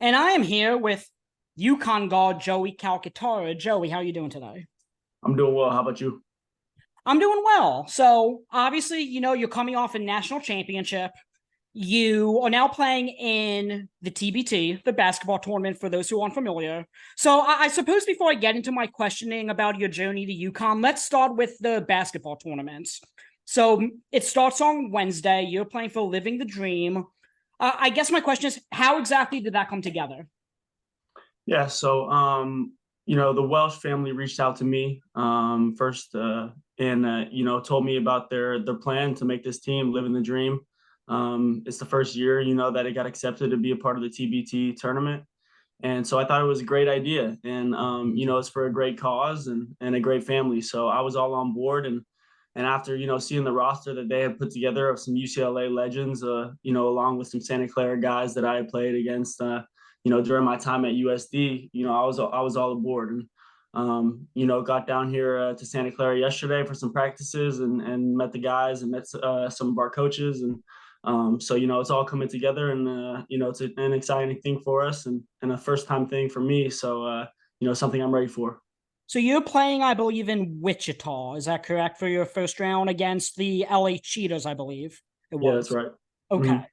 And I am here with UConn guard Joey Calcaterra. Joey, how are you doing today? I'm doing well. How about you? I'm doing well. So obviously, you're coming off a national championship. You are now playing in the TBT, the basketball tournament, for those who aren't familiar. So I suppose before I get into my questioning about your journey to UConn, let's start with the basketball tournaments. So it starts on Wednesday. You're playing for Living the Dream. I guess my question is, how exactly did that come together? Yeah, so the Welsh family reached out to me first and told me about their plan to make this team live in the dream. It's the first year, that it got accepted to be a part of the TBT tournament. And so I thought it was a great idea. And it's for a great cause and a great family. So I was all on board and after, seeing the roster that they had put together of some UCLA legends, along with some Santa Clara guys that I had played against during my time at USD, I was all aboard and got down here to Santa Clara yesterday for some practices and met the guys and met some of our coaches so it's all coming together and it's an exciting thing for us and a first time thing for me. So something I'm ready for. So you're playing, I believe, in Wichita. Is that correct for your first round against the LA Cheetahs, I believe it Yeah, that's was. right. Okay. Mm-hmm.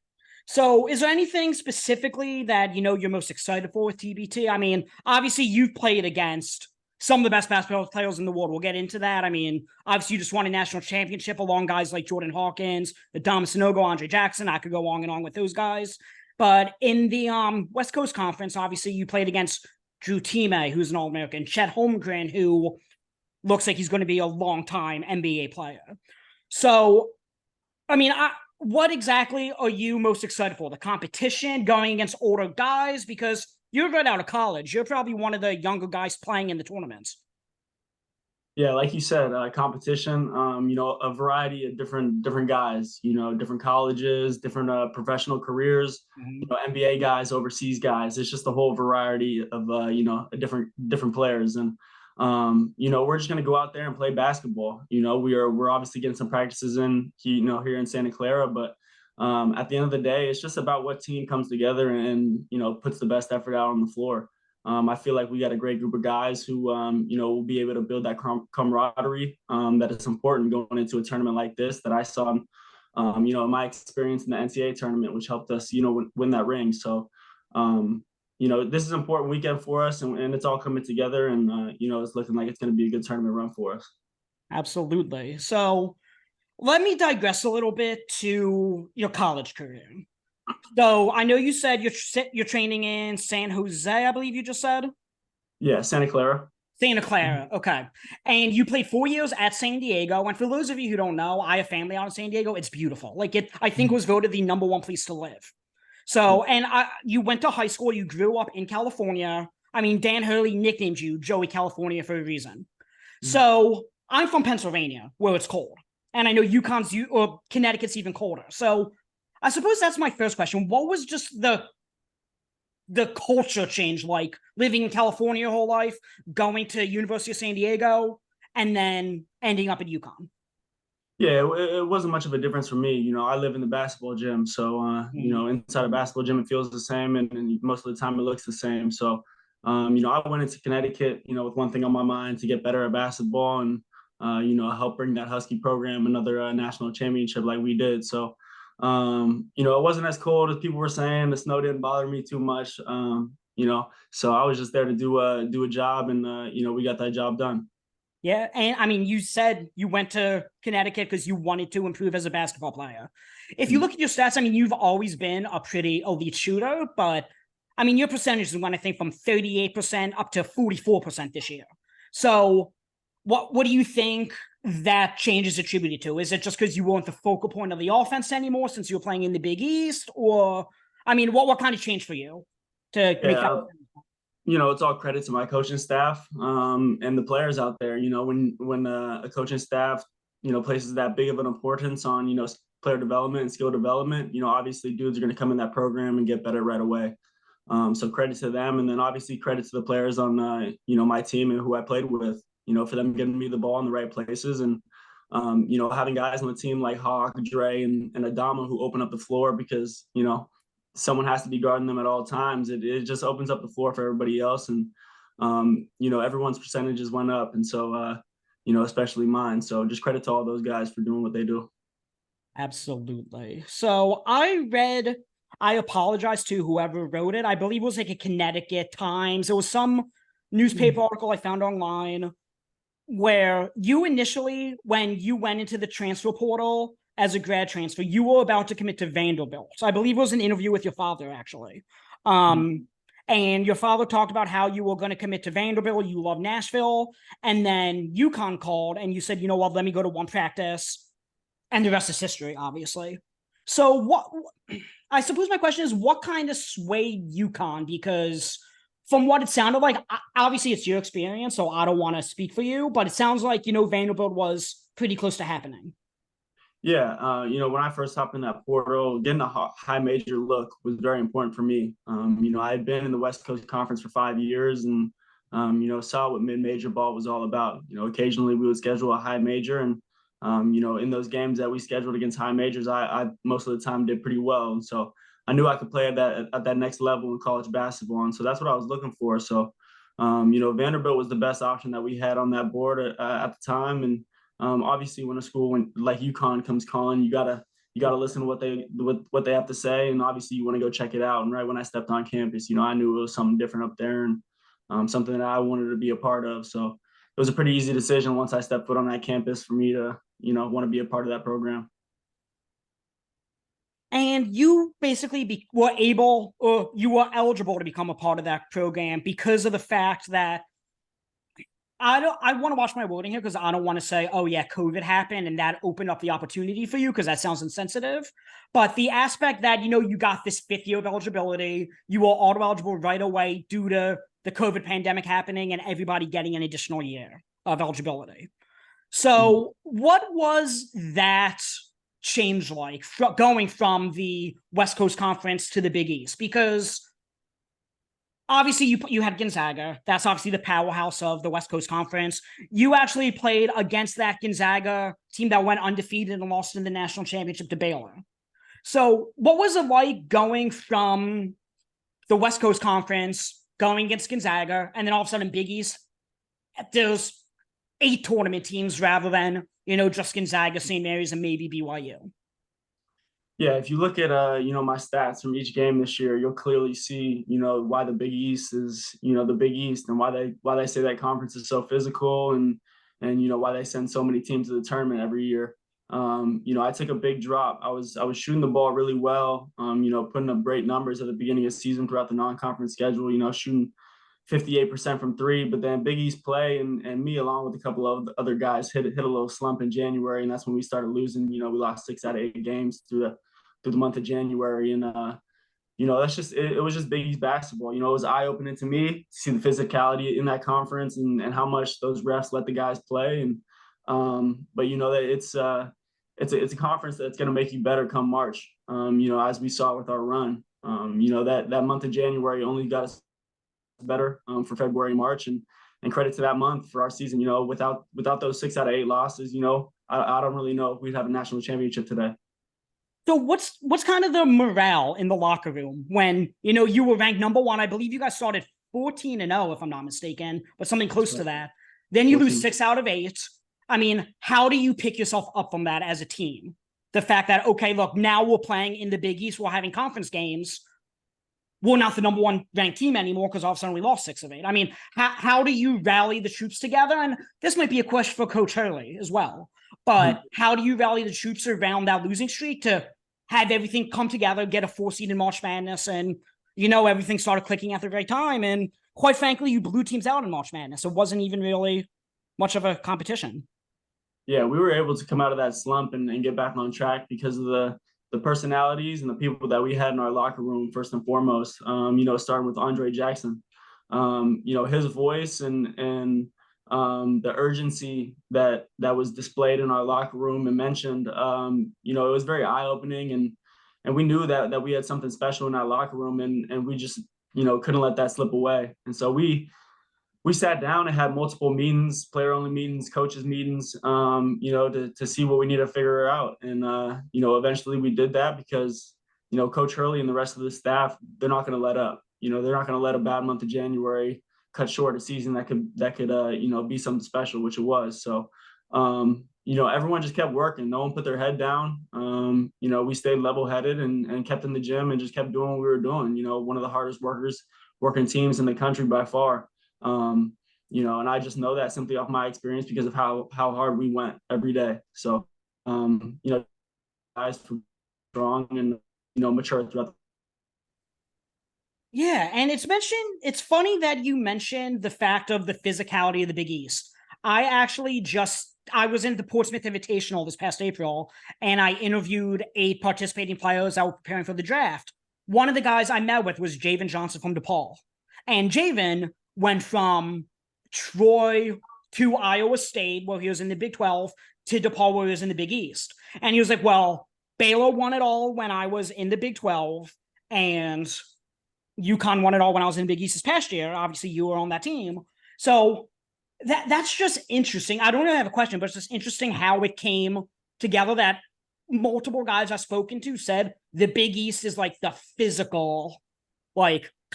So is there anything specifically that you're most excited for with TBT? I mean, obviously you've played against some of the best basketball players in the world. We'll get into that. I mean, obviously you just won a national championship along guys like Jordan Hawkins, Dom Sinogo, Andre Jackson. I could go on and on with those guys. But in the West Coast Conference, obviously you played against Drew Time, who's an All-American, Chet Holmgren, who looks like he's going to be a long-time NBA player. So, I mean, what exactly are you most excited for? The competition, going against older guys? Because you're right out of college. You're probably one of the younger guys playing in the tournaments. Yeah, like you said, competition. A variety of different guys. Different colleges, different professional careers. Mm-hmm. NBA guys, overseas guys. It's just a whole variety of different players, and we're just gonna go out there and play basketball. We're obviously getting some practices in, here in Santa Clara, but at the end of the day, it's just about what team comes together and puts the best effort out on the floor. I feel like we got a great group of guys who, will be able to build that camaraderie that is important going into a tournament like this that I saw, in my experience in the NCAA tournament, which helped us, win that ring. So, this is an important weekend for us and it's all coming together and, it's looking like it's going to be a good tournament run for us. Absolutely. So let me digress a little bit to your college career. So I know you said you're training in San Jose, I believe you just said. Yeah, Santa Clara. Santa Clara, okay. And you played 4 years at San Diego. And for those of you who don't know, I have family out in San Diego. It's beautiful. Like I think it was voted the number one place to live. So, and you went to high school. You grew up in California. I mean, Dan Hurley nicknamed you Joey California for a reason. So I'm from Pennsylvania, where it's cold, and I know UConn's or Connecticut's even colder. So I suppose that's my first question. What was just the culture change like living in California your whole life, going to University of San Diego, and then ending up at UConn? Yeah, it wasn't much of a difference for me. I live in the basketball gym. So, inside a basketball gym, it feels the same. And most of the time it looks the same. So, I went into Connecticut, with one thing on my mind to get better at basketball and, help bring that Husky program another national championship like we did. So, it wasn't as cold as people were saying. The snow didn't bother me too much. So I was just there to do a job and, we got that job done. Yeah, and I mean, you said you went to Connecticut because you wanted to improve as a basketball player. If you look at your stats, I mean, you've always been a pretty elite shooter, but I mean, your percentages went, I think, from 38% up to 44% this year. So what do you think that change is attributed to? Is it just because you weren't the focal point of the offense anymore since you were playing in the Big East? Or, I mean, what kind of changed for you to make that? Yeah, it's all credit to my coaching staff and the players out there. When a coaching staff, places that big of an importance on, player development and skill development, obviously dudes are going to come in that program and get better right away. So credit to them. And then obviously credit to the players on, my team and who I played with, for them getting me the ball in the right places. And, having guys on the team like Hawk, Dre, and Adama who open up the floor because, someone has to be guarding them at all times, it just opens up the floor for everybody else. And, everyone's percentages went up. And so, especially mine. So just credit to all those guys for doing what they do. Absolutely. So I apologize to whoever wrote it. I believe it was like a Connecticut Times. It was some newspaper article I found online where you initially, when you went into the transfer portal as a grad transfer, you were about to commit to Vanderbilt. So I believe it was an interview with your father, actually. And your father talked about how you were going to commit to Vanderbilt. You love Nashville. And then UConn called and you said, you know what, let me go to one practice. And the rest is history, obviously. So I suppose my question is, what kind of swayed UConn? Because from what it sounded like, obviously it's your experience, so I don't want to speak for you, but it sounds like, Vanderbilt was pretty close to happening. Yeah, when I first hopped in that portal, getting a high major look was very important for me. I had been in the West Coast Conference for 5 years and, saw what mid-major ball was all about. Occasionally we would schedule a high major and, in those games that we scheduled against high majors, I most of the time did pretty well. And so I knew I could play at that next level in college basketball. And so that's what I was looking for. So, Vanderbilt was the best option that we had on that board at the time. And obviously when a school like UConn comes calling, you gotta listen to what they have to say. And obviously you want to go check it out. And right when I stepped on campus, I knew it was something different up there and something that I wanted to be a part of. So it was a pretty easy decision once I stepped foot on that campus for me to, want to be a part of that program. And you basically were eligible to become a part of that program because of the fact that I want to watch my wording here because I don't want to say, oh yeah, COVID happened and that opened up the opportunity for you because that sounds insensitive. But the aspect that, you got this 5th year of eligibility, you were auto eligible right away due to the COVID pandemic happening and everybody getting an additional year of eligibility. So what was that change like going from the West Coast Conference to the Big East? Because obviously you had Gonzaga. That's obviously the powerhouse of the West Coast Conference. You actually played against that Gonzaga team that went undefeated and lost in the national championship to Baylor. So what was it like going from the West Coast Conference, going against Gonzaga, and then all of a sudden Big East, there's 8 tournament teams rather than, just Gonzaga, St. Mary's, and maybe BYU? Yeah, if you look at my stats from each game this year, you'll clearly see, why the Big East is, the Big East and why they say that conference is so physical and why they send so many teams to the tournament every year. I took a big drop. I was shooting the ball really well, putting up great numbers at the beginning of the season throughout the non-conference schedule, shooting 58% from 3, but then Big East play and me along with a couple of other guys hit a little slump in January, and that's when we started losing. We lost 6 out of 8 games through the month of January, and that's just it was just Big East basketball. It was eye opening to me to see the physicality in that conference and how much those refs let the guys play, and but that it's a conference that's going to make you better come March. As we saw with our run, that month of January only got us better for February, March, and credit to that month for our season. Without those 6 out of 8 losses, I don't really know if we'd have a national championship today. So what's kind of the morale in the locker room when, you were ranked number 1? I believe you guys started 14-0, if I'm not mistaken, but something close to that. Then you 14. Lose 6 out of 8. I mean, how do you pick yourself up from that as a team? The fact that, okay, look, now we're playing in the Big East, we're having conference games. We're not the number 1 ranked team anymore because all of a sudden we lost 6 of 8. I mean, how do you rally the troops together? And this might be a question for Coach Hurley as well. But how do you rally the troops around that losing streak to have everything come together, get a 4 seed in March Madness, and, everything started clicking at the right time? And quite frankly, you blew teams out in March Madness. It wasn't even really much of a competition. Yeah, we were able to come out of that slump and get back on track because of the personalities and the people that we had in our locker room, first and foremost, starting with Andre Jackson, his voice and the urgency that was displayed in our locker room and mentioned, it was very eye-opening and we knew that we had something special in our locker room and we just, couldn't let that slip away. And so we sat down and had multiple meetings, player-only meetings, coaches meetings, to see what we need to figure out. And, eventually we did that because, Coach Hurley and the rest of the staff, they're not going to let up. They're not going to let a bad month of January cut short a season that could be something special, which it was. So, everyone just kept working. No one put their head down. We stayed level-headed and kept in the gym and just kept doing what we were doing. One of the hardest working teams in the country by far. And I just know that simply off my experience because of how hard we went every day. So, guys were strong and, mature throughout. Yeah, and it's funny that you mentioned the fact of the physicality of the Big East. I was in the Portsmouth Invitational this past April, and I interviewed 8 participating players that were preparing for the draft. One of the guys I met with was Javen Johnson from DePaul. And Javen went from Troy to Iowa State, where he was in the Big 12, to DePaul, where he was in the Big East. And he was like, well, Baylor won it all when I was in the Big 12, and UConn won it all when I was in the Big East this past year. Obviously, you were on that team. So that's just interesting. I don't really have a question, but it's just interesting how it came together that multiple guys I've spoken to said the Big East is like the physical,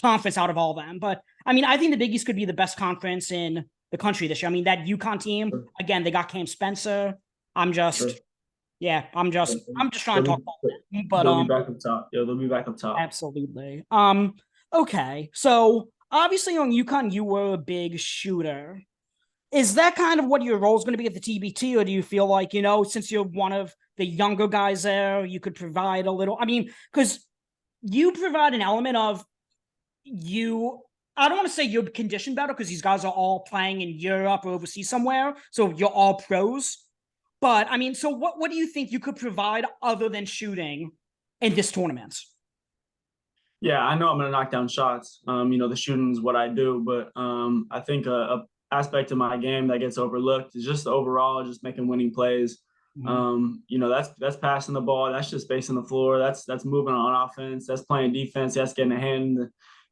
conference out of all of them. But I mean, I think the Big East could be the best conference in the country this year. I mean, that UConn team, again, they got Cam Spencer. I'm just trying to talk about that. But they'll be back up top. Yeah, they'll be back up top. Absolutely. Okay. So obviously on UConn, you were a big shooter. Is that kind of what your role is going to be at the TBT, or do you feel like, since you're one of the younger guys there, you could provide a little? I mean, because you provide an element of I don't want to say you're conditioned better because these guys are all playing in Europe or overseas somewhere, so you're all pros. But I mean, so what do you think you could provide other than shooting in this tournament? Yeah, I know I'm going to knock down shots. The shooting is what I do, but I think a aspect of my game that gets overlooked is just overall just making winning plays. That's passing the ball, that's just spacing the floor, that's moving on offense, that's playing defense, that's getting a hand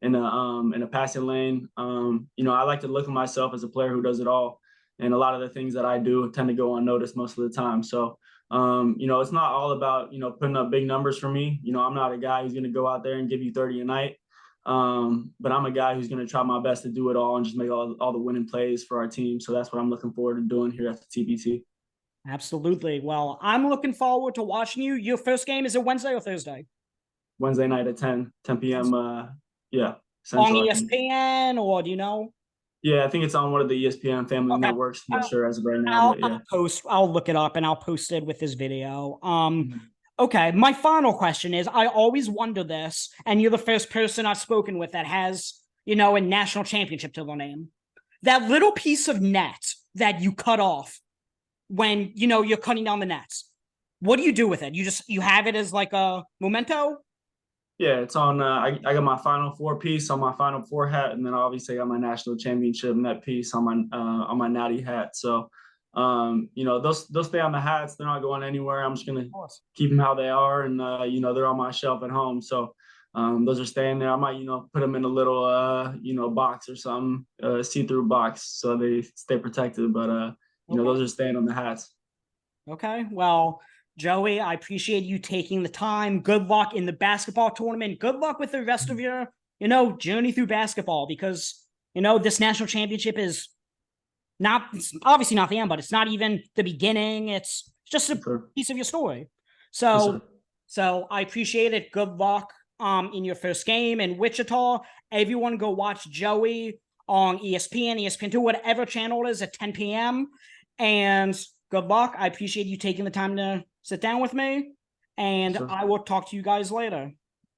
in a passing lane. I like to look at myself as a player who does it all, and a lot of the things that I do tend to go unnoticed most of the time. So it's not all about putting up big numbers for me. I'm not a guy who's going to go out there and give you 30 a night. But I'm a guy who's going to try my best to do it all and just make all the winning plays for our team. So that's what I'm looking forward to doing here at the TBT. Absolutely. Well, I'm looking forward to watching you. Your first game, is it Wednesday or Thursday? Wednesday night at 10 p.m. Central, on ESPN, or do you know? Yeah, I think it's on one of the ESPN family networks. I'm not sure as of right now. I'll look it up and I'll post it with this video. Okay, my final question is, I always wonder this, and you're the first person I've spoken with that has, a national championship to their name. That little piece of net that you cut off when, you're cutting down the nets. What do you do with it? You have it as like a memento? Yeah, it's on. I got my Final Four piece on my Final Four hat, and then obviously I got my national championship net piece on my Natty hat. So, they'll stay on the hats. They're not going anywhere. I'm just gonna keep them how they are, and they're on my shelf at home. So, those are staying there. I might put them in a little box or something, see-through box, so they stay protected. But those are staying on the hats. Okay, well, Joey, I appreciate you taking the time. Good luck in the basketball tournament. Good luck with the rest of your, journey through basketball, because, this national championship is it's obviously not the end, but it's not even the beginning. It's just a piece of your story. So I appreciate it. Good luck in your first game in Wichita. Everyone go watch Joey on ESPN, ESPN2, whatever channel it is at 10 p.m. And good luck. I appreciate you taking the time to sit down with me, and I will talk to you guys later.